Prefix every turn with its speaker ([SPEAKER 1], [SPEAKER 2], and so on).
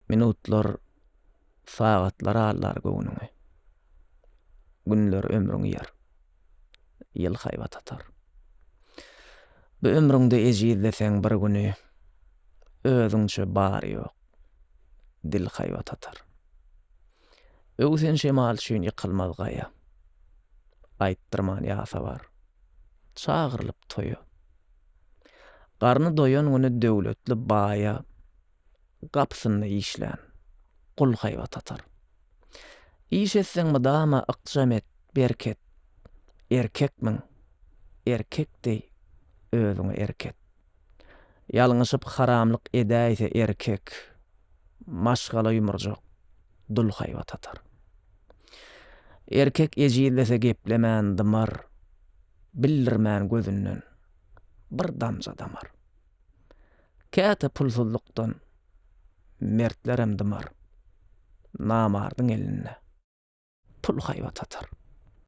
[SPEAKER 1] Minutlar, sagatlar allar göwnüňe. Günler ömrüň ýer. Ýyl haýbat atar. Bu ömrüňde ejizleseň bir güni özüňçe bary ýok. Dil haýbat atar. Öwsen şemal şeýin ýykylmaz gaýa. Aýtdyrman ýasa bar. Çagyrlyp toýa. Garny doýan güni döwletli baýa gapysyna işlän. Kul haýbat atar. İş etseň mydama ykjam et, berket. Erkekmiň. Erkekdi özüňi erket. Ýalňyşyp haramlyk edäýse erkek. Maşgala ýumurjak. Dul haýbat atar. Erkek ejizlese geplemän dymar. Bildirmän gözünden. Bir damja damar. Käte pulsuzlukdan mertlerem dymar. Namardyň eline. Pul haýbat atar.